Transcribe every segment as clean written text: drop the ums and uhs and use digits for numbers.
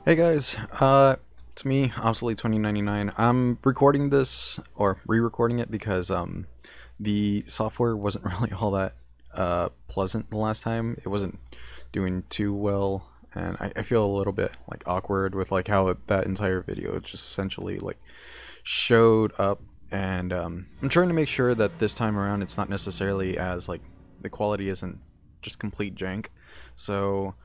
Hey guys, it's me, Obsolete 2099. I'm recording this or re-recording it because the software wasn't really all that pleasant the last time. It wasn't doing too well, and I feel a little bit like awkward with like how that entire video just essentially like showed up, and I'm trying to make sure that this time around it's not necessarily as like the quality isn't just complete jank. So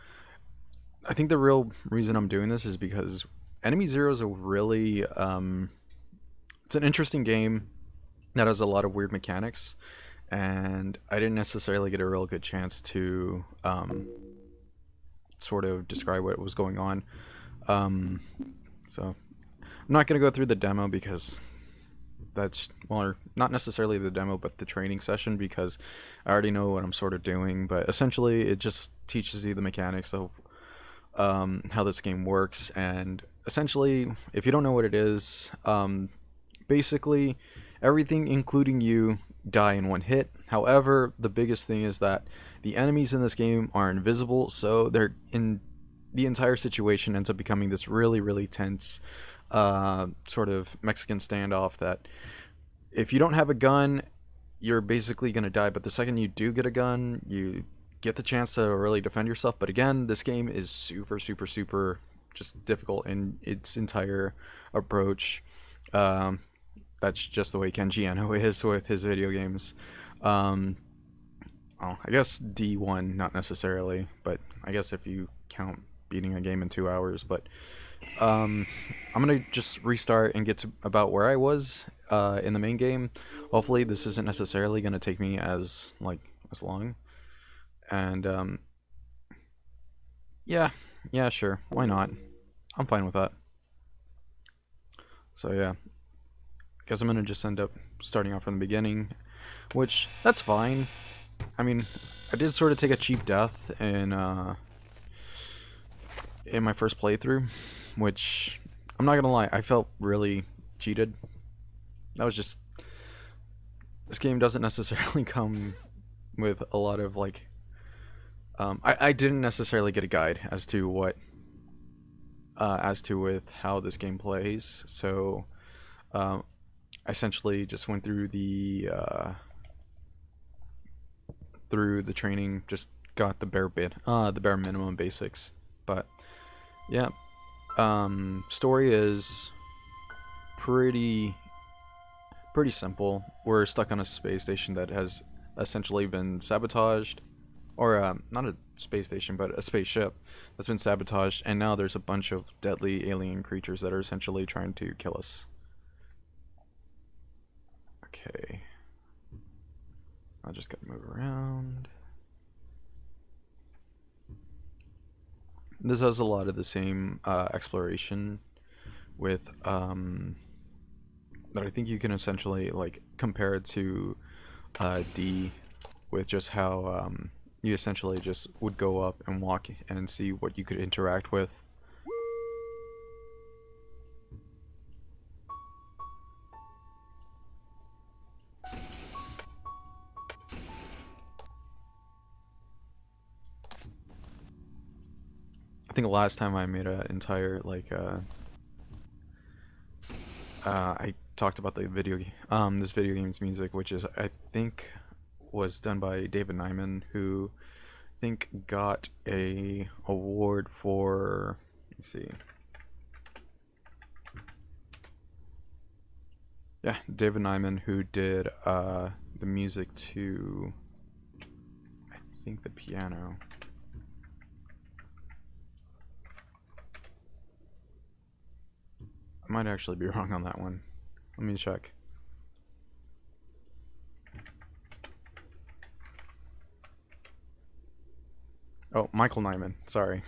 I think the real reason I'm doing this is because Enemy Zero is a really it's an interesting game that has a lot of weird mechanics, and I didn't necessarily get a real good chance to sort of describe what was going on. Um, so I'm not gonna go through the demo because that's well, or not necessarily the demo, but the training session because I already know what I'm sort of doing. But essentially, it just teaches you the mechanics of how this game works. And essentially, if you don't know what it is, basically everything, including you, die in one hit. However, the biggest thing is that the enemies in this game are invisible, so they're in the entire situation ends up becoming this really, really tense sort of Mexican standoff that if you don't have a gun, you're basically going to die. But the second you do get a gun, you get the chance to really defend yourself. But again, this game is super, super, super just difficult in its entire approach. Um, that's just the way Kenji Eno is with his video games. Um, oh, I guess D1, not necessarily, but I guess if you count beating a game in 2 hours. But um, I'm gonna just restart and get to about where I was in the main game. Hopefully, this isn't necessarily gonna take me as long. And yeah, yeah, sure, why not? I'm fine with that. So yeah, guess I'm gonna just end up starting off from the beginning, which that's fine. I mean, I did sort of take a cheap death in my first playthrough, which I'm not gonna lie, I felt really cheated. That was just this game doesn't necessarily come with a lot of like I didn't necessarily get a guide as to what as to with how this game plays, so um, I essentially just went through the training, just got the bare minimum basics. But yeah, story is pretty pretty simple. We're stuck on a space station that has essentially been sabotaged, or not a space station, but a spaceship that's been sabotaged, and now there's a bunch of deadly alien creatures that are essentially trying to kill us. Okay, I'll just gotta move around. This has a lot of the same exploration with that I think you can essentially like compare it to D, with just how you essentially just would go up and walk and see what you could interact with. I think last time I made an entire I talked about the this video game's music, which is I think was done by David Nyman, who I think got a award for. Let me see. Yeah, David Nyman, who did the music to I think the piano. I might actually be wrong on that one. Let me check. Oh, Michael Nyman. Sorry.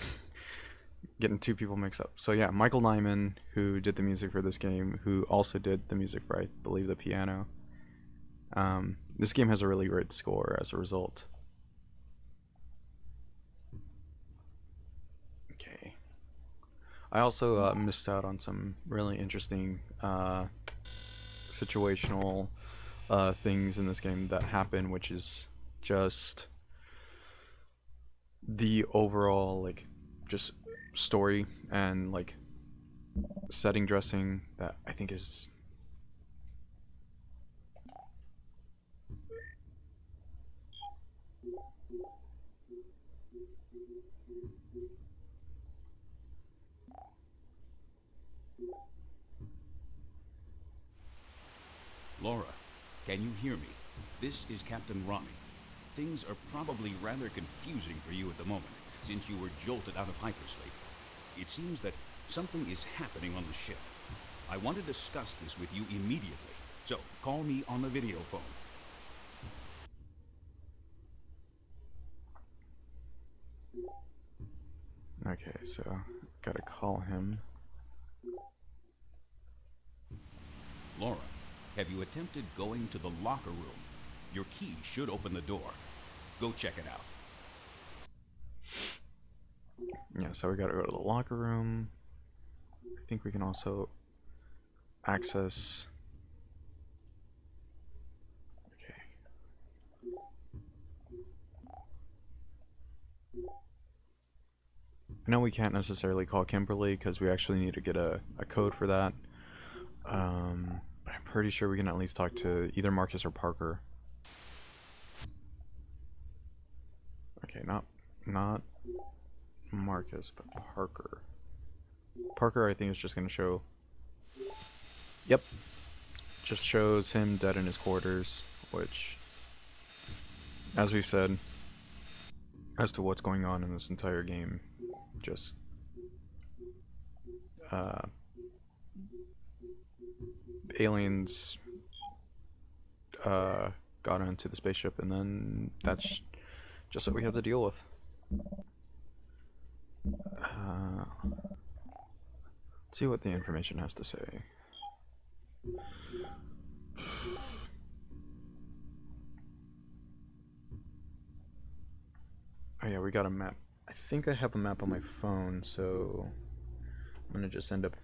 Getting two people mixed up. So yeah, Michael Nyman, who did the music for this game, who also did the music for, I believe, the piano. This game has a really great score as a result. Okay. I also missed out on some really interesting situational things in this game that happen, which is just the overall like just story and like setting dressing that I think is Laura, can you hear me? This is Captain Ronnie. Things are probably rather confusing for you at the moment, since you were jolted out of hypersleep. It seems that something is happening on the ship. I want to discuss this with you immediately, so call me on the video phone. okay. So gotta call him. Laura, have you attempted going to the locker room? Your key should open the door. Go check it out. Yeah, so we gotta go to the locker room. I think we can also access. Okay. I know we can't necessarily call Kimberly because we actually need to get a code for that. But I'm pretty sure we can at least talk to either Marcus or Parker. Okay, not Marcus, but Parker. Parker, I think, is just going to show... Yep. Just shows him dead in his quarters, which, as we've said, as to what's going on in this entire game, just... aliens got onto the spaceship, and then that's just what we have to deal with. Let's see what the information has to say. Oh yeah, we got a map. I think I have a map on my phone, so I'm gonna just end up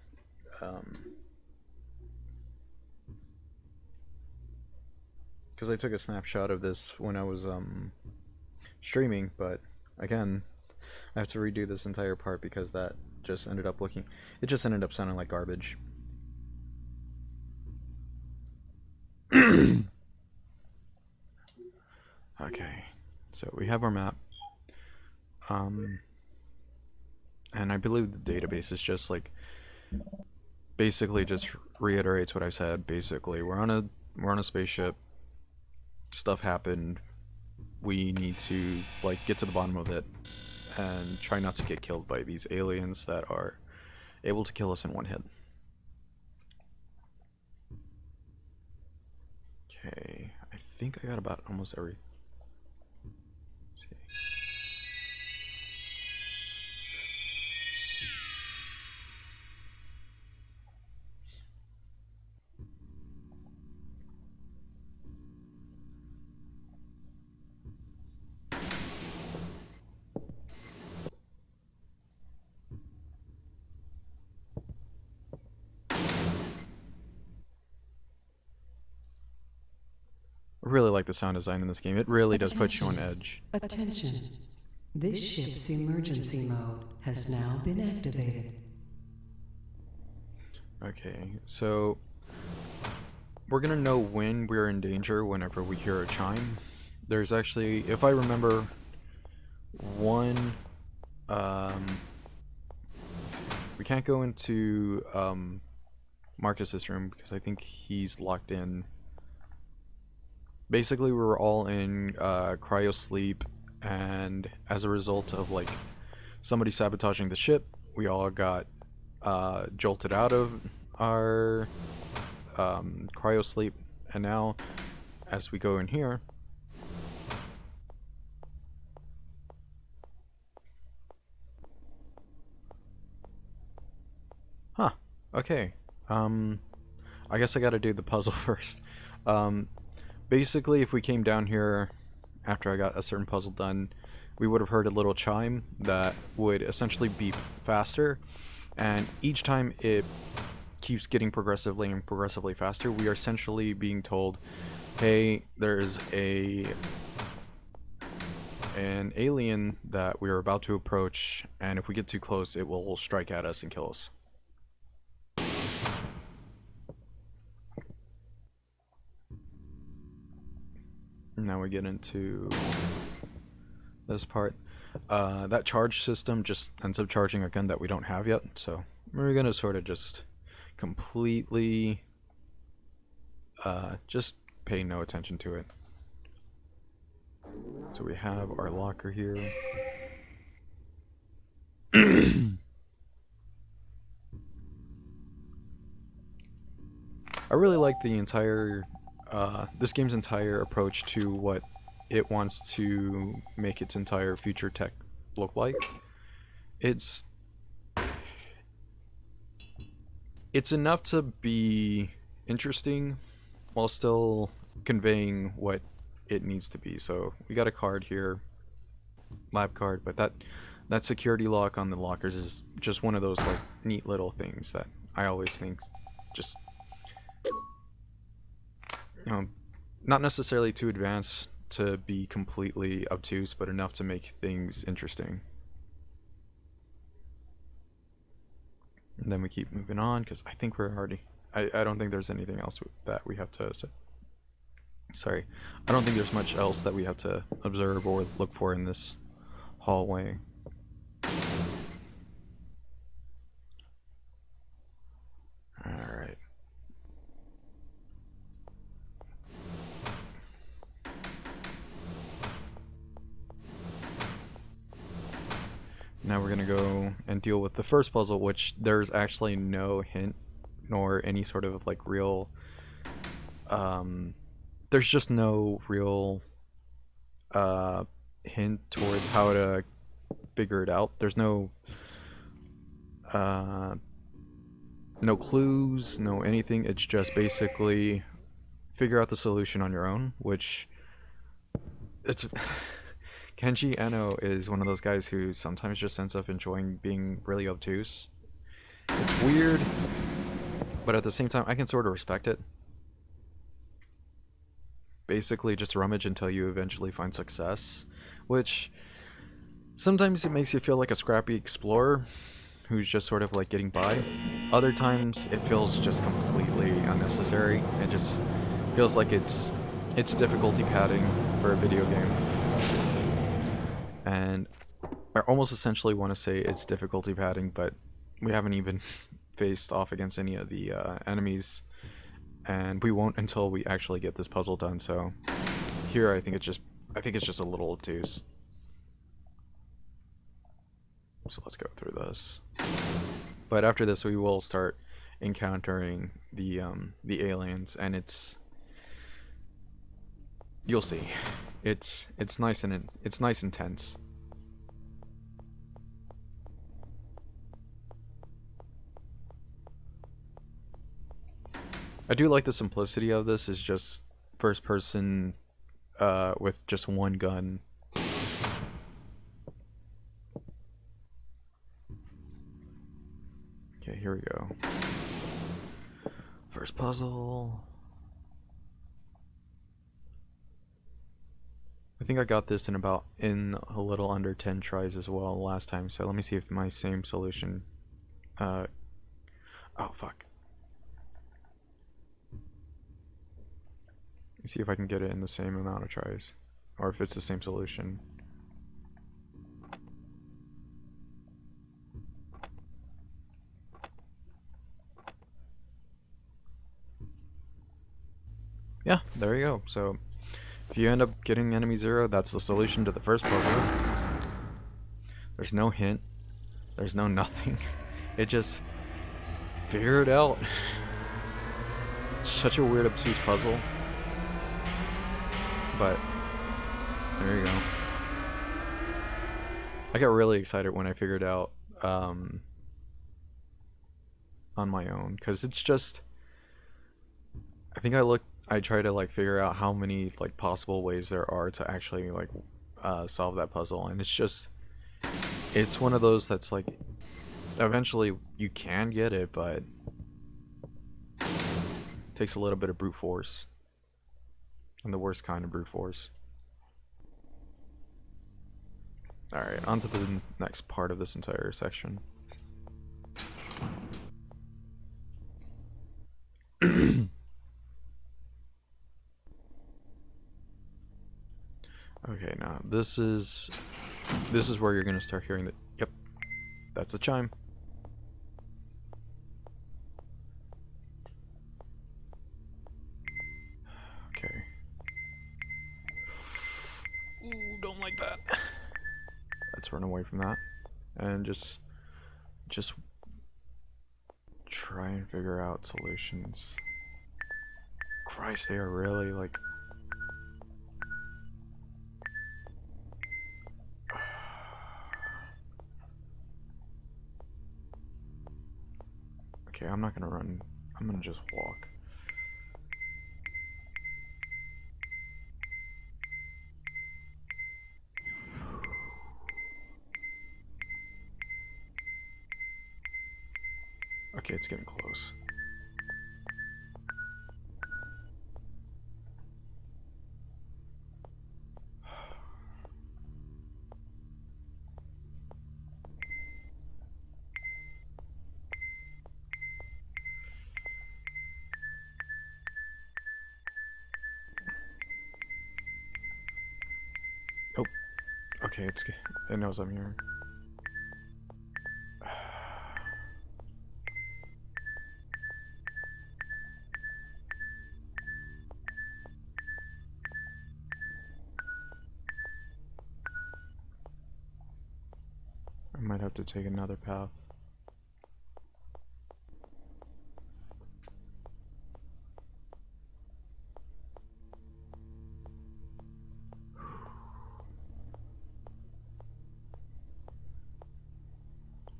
because I took a snapshot of this when I was streaming, but again, I have to redo this entire part because that just ended up sounding like garbage. Okay, so we have our map, and I believe the database is just like basically just reiterates what I said. Basically, we're on a spaceship. Stuff happened. We need to like get to the bottom of it and try not to get killed by these aliens that are able to kill us in one hit. Okay, I think I got about almost every. I really like the sound design in this game. It really does put you on edge. Attention. This ship's emergency mode has now been activated. Okay, so we're gonna know when we're in danger whenever we hear a chime. There's actually, if I remember, one, we can't go into Marcus's room because I think he's locked in. Basically, we were all in cryo sleep, and as a result of like somebody sabotaging the ship, we all got jolted out of our cryo sleep, and now as we go in here, okay, I guess I gotta do the puzzle first. Basically, if we came down here after I got a certain puzzle done, we would have heard a little chime that would essentially beep faster, and each time it keeps getting progressively and progressively faster, we are essentially being told, hey, there's a an alien that we are about to approach, and if we get too close, it will strike at us and kill us. Now we get into this part. That charge system just ends up charging a gun that we don't have yet, so we're gonna sort of just completely just pay no attention to it. So we have our locker here. I really like the entire this game's entire approach to what it wants to make its entire future tech look like. It's enough to be interesting while still conveying what it needs to be. So we got a card here, lab card, but that security lock on the lockers is just one of those like neat little things that I always think just, you know, not necessarily too advanced to be completely obtuse, but enough to make things interesting. And then we keep moving on because I think we're already. I don't think there's anything else that we have to. Sorry, I don't think there's much else that we have to observe or look for in this hallway. Alright. Now we're gonna go and deal with the first puzzle, which there's actually no hint nor any sort of like real there's just no real hint towards how to figure it out. There's no no clues, no anything. It's just basically figure out the solution on your own, which it's Kenji Eno is one of those guys who sometimes just ends up enjoying being really obtuse. It's weird, but at the same time I can sort of respect it. Basically just rummage until you eventually find success, which sometimes it makes you feel like a scrappy explorer who's just sort of like getting by. Other times it feels just completely unnecessary. It just feels like it's difficulty padding for a video game. And I almost essentially want to say it's difficulty padding, but we haven't even faced off against any of the enemies, and we won't until we actually get this puzzle done. So here I think it's just a little obtuse. So let's go through this. But after this, we will start encountering the aliens, and you'll see. It's nice and it's nice and tense. I do like the simplicity of this. Is just first person with just one gun. Okay, here we go. First puzzle. I think I got this in a little under 10 tries as well last time, so let me see if my same solution oh fuck. Let me see if I can get it in the same amount of tries, or if it's the same solution. Yeah, there you go. So if you end up getting enemy 0, that's the solution to the first puzzle. There's no hint. There's no nothing. It just figure it out. It's such a weird, obtuse puzzle. But there you go. I got really excited when I figured out on my own, because it's just, I think I try to like figure out how many like possible ways there are to actually like solve that puzzle, and it's one of those that's like eventually you can get it, but it takes a little bit of brute force, and the worst kind of brute force. Alright, on to the next part of this entire section. Okay, now this is where you're gonna start hearing the yep, that's a chime. Okay. Ooh, don't like that. Let's run away from that and just try and figure out solutions. Christ, they are really like. Okay, I'm not gonna run. I'm gonna just walk. Okay, it's getting close. Oh, okay, it knows I'm here. I might have to take another path.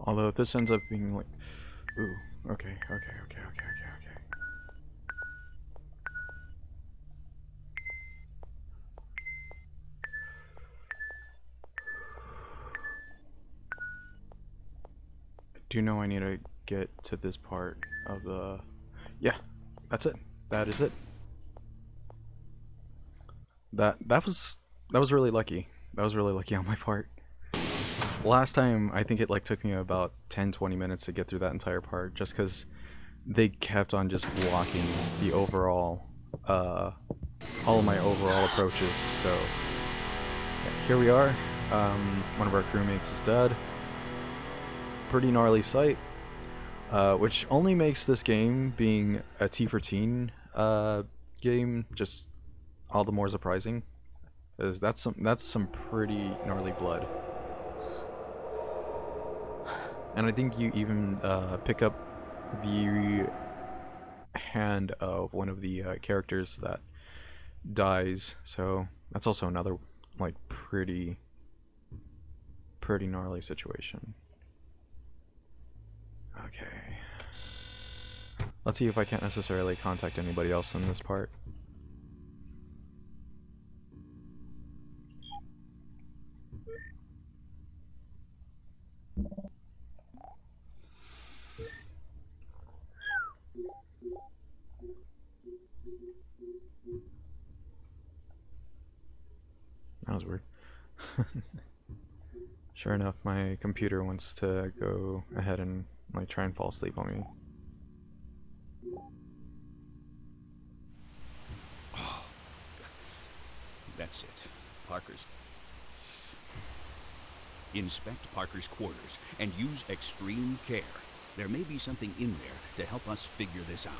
Although if this ends up being like, ooh, okay. I do know I need to get to this part of the, yeah, that's it. That is it. That was really lucky. That was really lucky on my part. Last time, I think it like took me about 10-20 minutes to get through that entire part, just because they kept on just blocking the overall, all of my overall approaches. So yeah, here we are. One of our crewmates is dead. Pretty gnarly sight, which only makes this game being a T for teen game just all the more surprising, because that's some pretty gnarly blood. And I think you even pick up the hand of one of the characters that dies. So that's also another like pretty gnarly situation. Okay. Let's see if I can't necessarily contact anybody else in this part. That was weird. Sure enough, my computer wants to go ahead and like try and fall asleep on me. That's it. Parker's. Inspect Parker's quarters and use extreme care. There may be something in there to help us figure this out.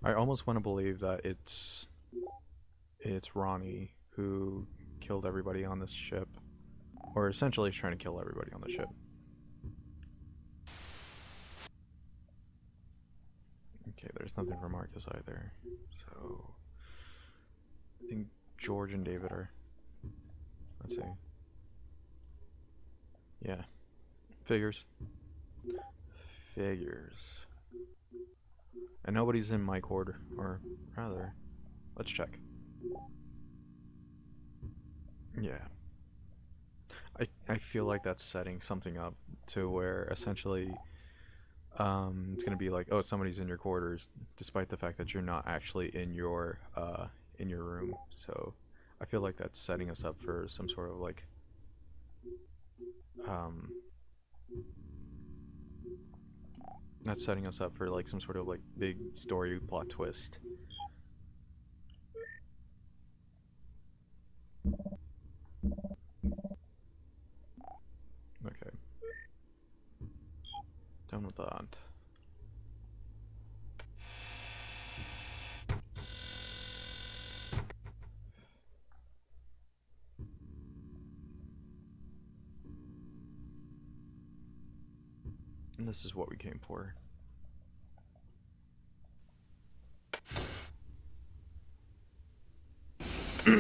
I almost want to believe that it's Ronnie who killed everybody on this ship, or essentially is trying to kill everybody on the ship. Okay, there's nothing for Marcus either, so I think George and David are. Let's see. Yeah, figures. And nobody's in my quarter, or rather, let's check. Yeah. I feel like that's setting something up to where essentially it's gonna be like, oh, somebody's in your quarters, despite the fact that you're not actually in your room. So I feel like that's setting us up for some sort of like um that's setting us up for like some sort of like big story plot twist. Okay. Done with that. And this is what we came for. There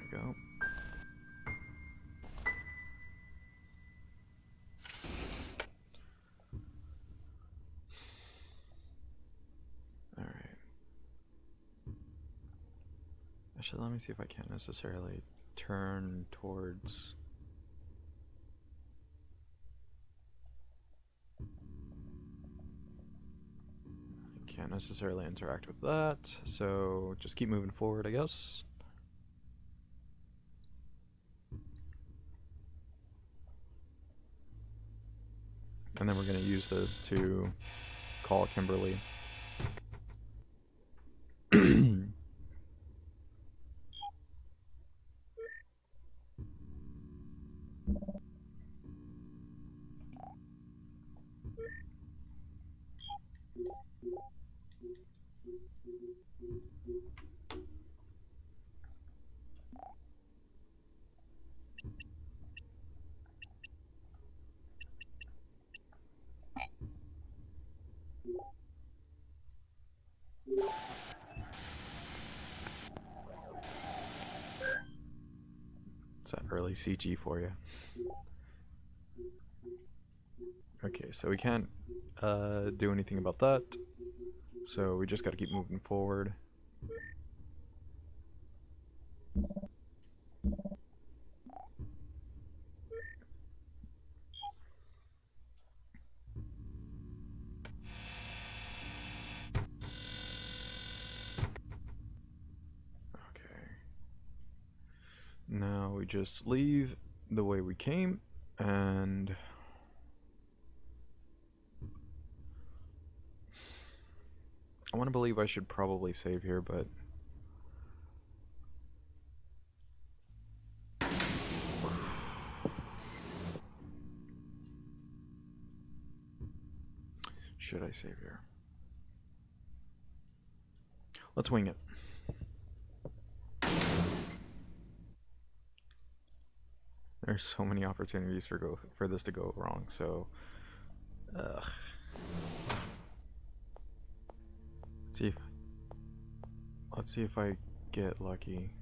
we go. Alright. Actually, let me see if I can't necessarily turn towards... I can't necessarily interact with that, so just keep moving forward, I guess. And then we're going to use this to call Kimberly. It's that early CG for you. Okay, so we can't do anything about that. So we just gotta keep moving forward. Okay. Now we just leave the way we came, and I want to believe I should probably save here, but should I save here? Let's wing it. There's so many opportunities for this to go wrong, so ugh. Let's see if I get lucky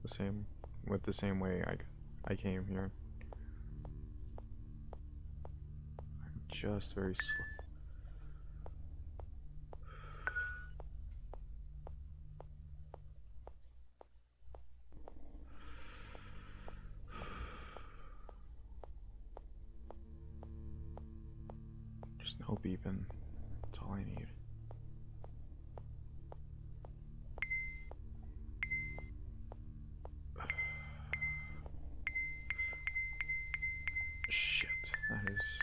with the same way I came here. I'm just very slow. Just no beeping. That's all I need. Shit, that is...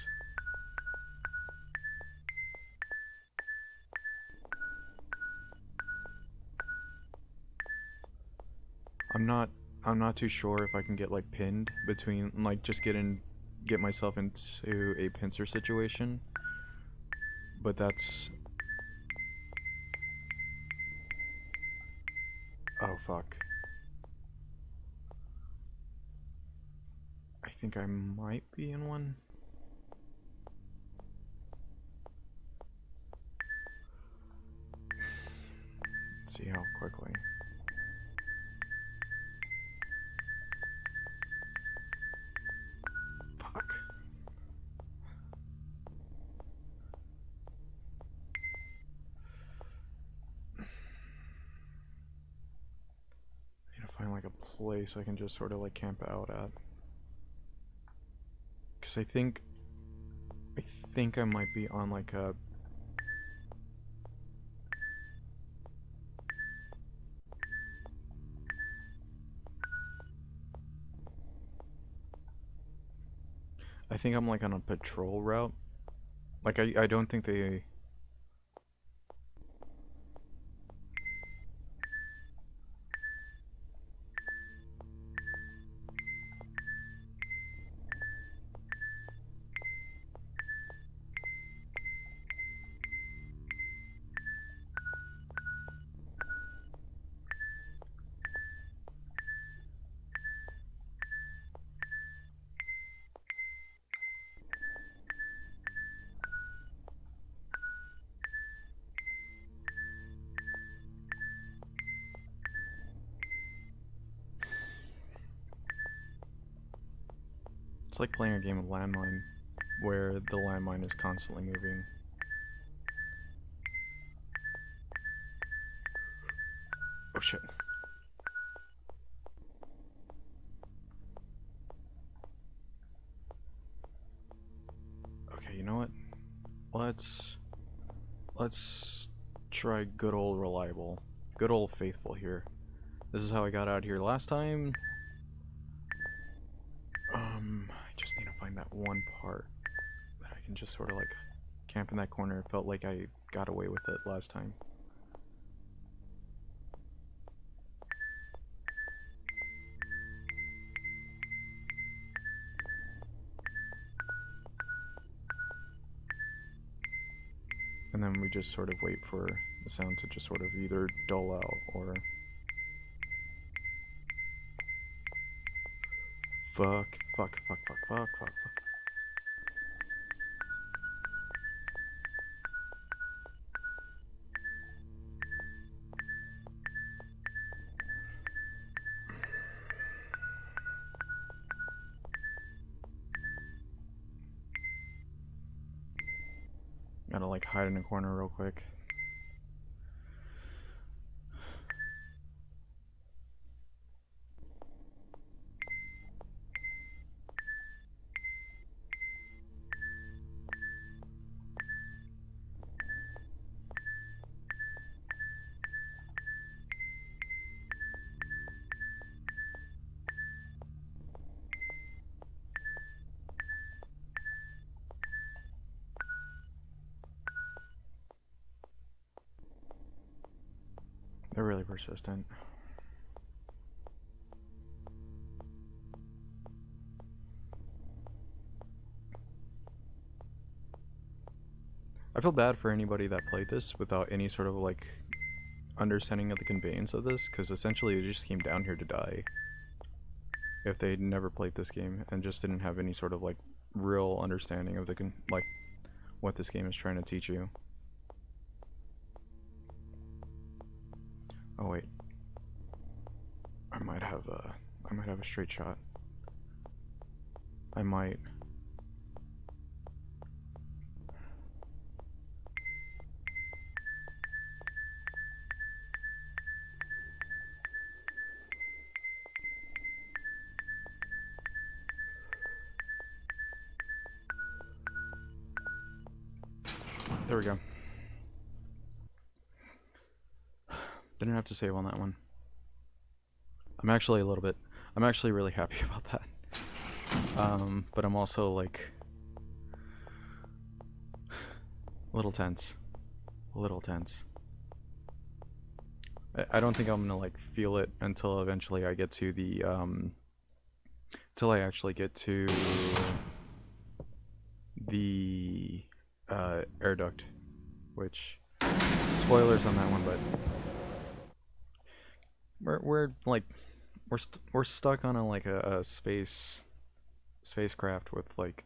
I'm not too sure if I can get like pinned between like just get myself into a pincer situation. But that's... Oh fuck. I think I might be in one. Let's see how quickly. Fuck. I need to find like a place I can just sort of like camp out at. Because I think I might be on like a... I think I'm like on a patrol route. Like I don't think they... It's like playing a game of landmine, where the landmine is constantly moving. Oh shit. Okay, you know what? Let's try good old reliable. Good old faithful here. This is how I got out here last time. I just need to find that one part that I can just sort of like camp in that corner. It felt like I got away with it last time. And then we just sort of wait for the sound to just sort of either dull out or... Fuck. Gotta like hide in a corner real quick. They're really persistent. I feel bad for anybody that played this without any sort of like understanding of the conveyance of this, because essentially they just came down here to die if they'd never played this game and just didn't have any sort of like real understanding of the like what this game is trying to teach you. Oh wait, I might have a straight shot. I might. There we go. Didn't have to save on that one. I'm actually really happy about that. But I'm also like a little tense. I don't think I'm gonna like feel it until eventually I get to the till I actually get to the air duct, which spoilers on that one, but we're like we're stuck on a spacecraft with like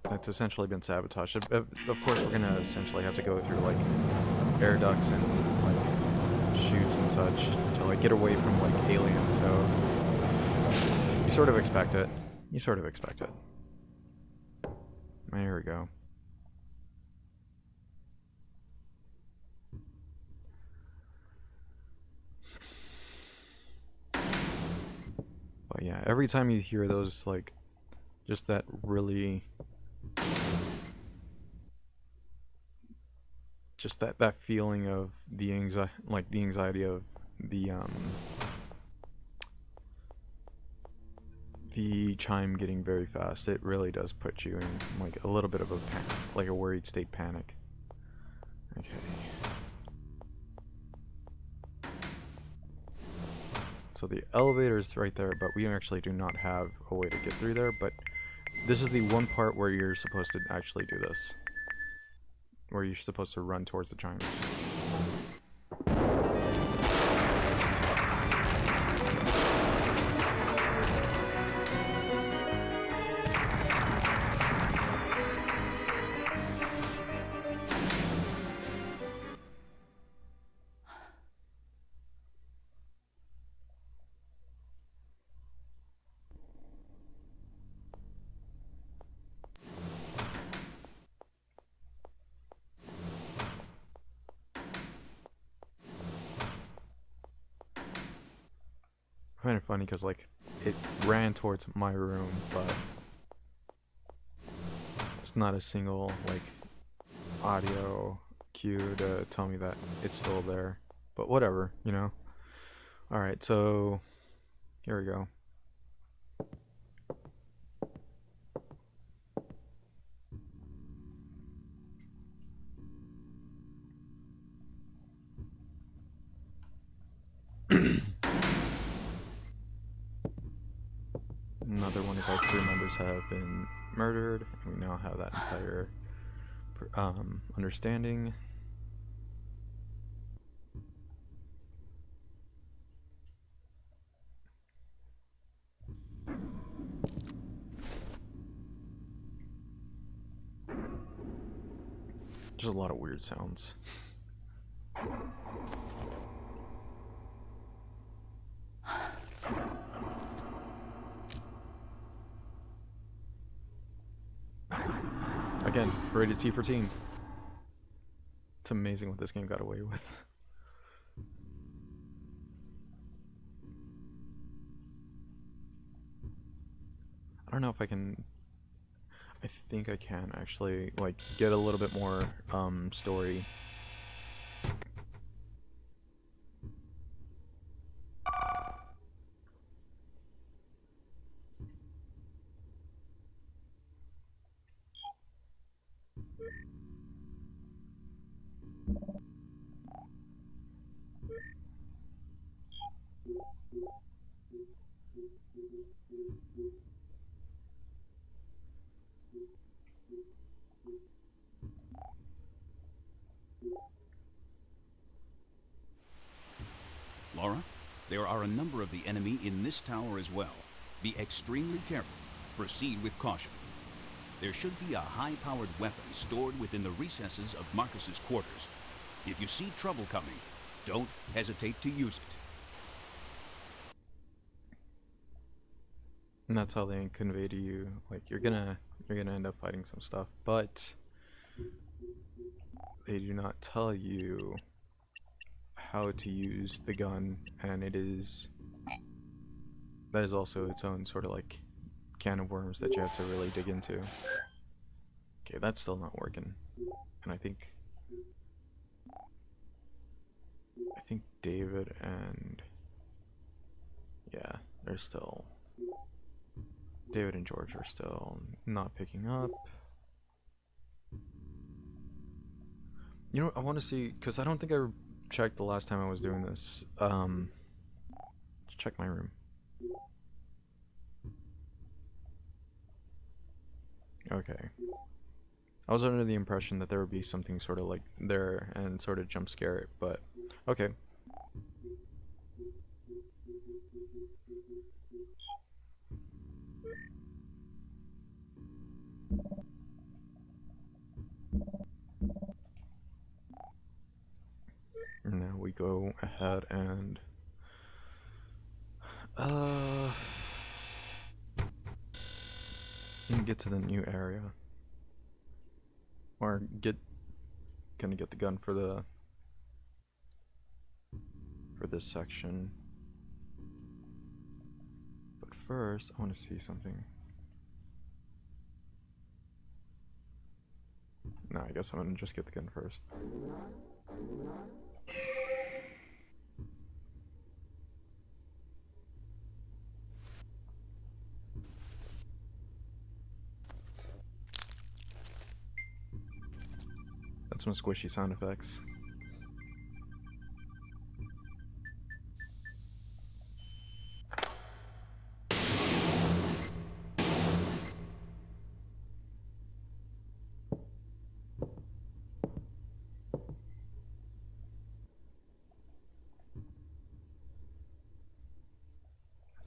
that's essentially been sabotaged. Of course, we're gonna essentially have to go through like air ducts and like chutes and such to like get away from like aliens. So you sort of expect it. There we go. But yeah, every time you hear those, like, just that really, just that feeling of the anxiety of the the chime getting very fast. It really does put you in like a little bit of a like a worried state panic. Okay. So the elevator is right there, but we actually do not have a way to get through there. But this is the one part where you're supposed to actually do this, where you're supposed to run towards the chime. I find it funny because like it ran towards my room, but it's not a single like audio cue to tell me that it's still there. But whatever, you know. All right, so here we go. Another one of our crew members have been murdered, and we now have that entire understanding. Just a lot of weird sounds. Again, rated T for teen. It's amazing what this game got away with. I don't know if I can. I think I can actually like get a little bit more story. Laura, there are a number of the enemy in this tower as well. Be extremely careful. Proceed with caution. There should be a high-powered weapon stored within the recesses of Marcus's quarters. If you see trouble coming, don't hesitate to use it. And that's how they convey to you, like you're gonna end up fighting some stuff, but they do not tell you how to use the gun, and that is also its own sort of like can of worms that you have to really dig into. Okay, that's still not working, and I think David and they're still. David and George are still not picking up. You know what, I want to see, because I don't think I checked the last time I was doing this. Let's check my room. Okay. I was under the impression that there would be something sort of like there and sort of jump scare it, but okay. Now we go ahead and get to the new area, or gonna get the gun for this section. But first, I want to see something. No, I guess I'm gonna just get the gun first. That's some squishy sound effects.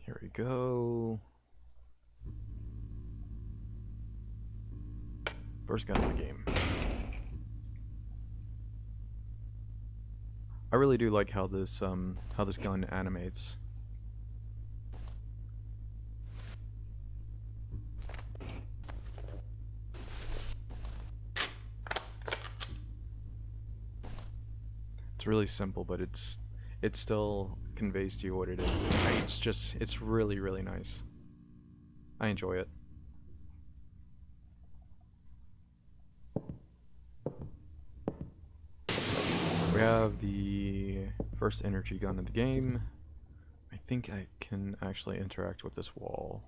Here we go. First gun in the game. I really do like how this gun animates. It's really simple, but it still conveys to you what it is. It's really, really nice. I enjoy it. We have the first energy gun of the game. I think I can actually interact with this wall.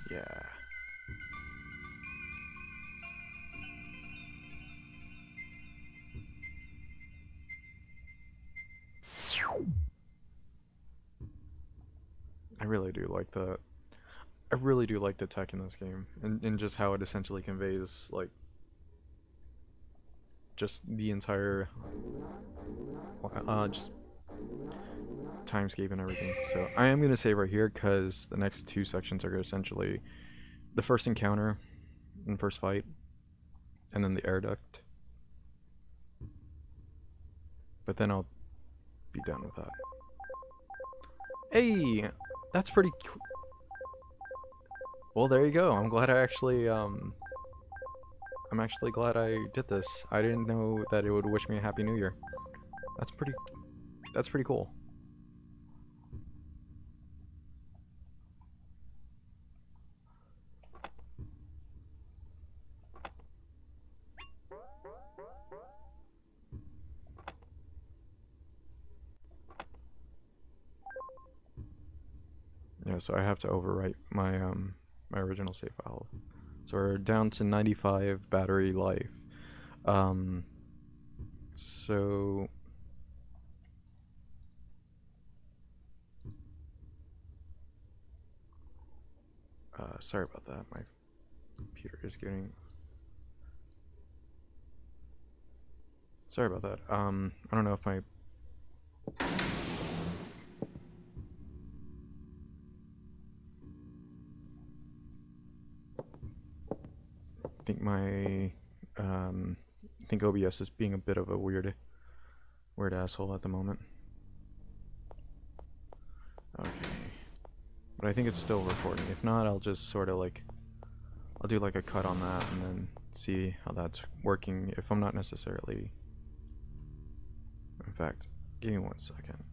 Yeah. I really do like the tech in this game, and just how it essentially conveys like just the entire just timescape and everything. So I am gonna save right here because the next two sections are essentially the first encounter and first fight, and then the air duct. But then I'll be done with that. Hey, that's pretty cool. Well, there you go. I'm glad I actually I'm actually glad I did this. I didn't know that it would wish me a happy new year. That's pretty cool. Yeah, so I have to overwrite my my original save file. So we're down to 95 battery life. So sorry about that. My computer is getting. Sorry about that. I don't know if my. I think my. I think OBS is being a bit of a weird asshole at the moment. Okay. But I think it's still recording. If not, I'll just sort of like. I'll do like a cut on that and then see how that's working if I'm not necessarily. In fact, give me 1 second.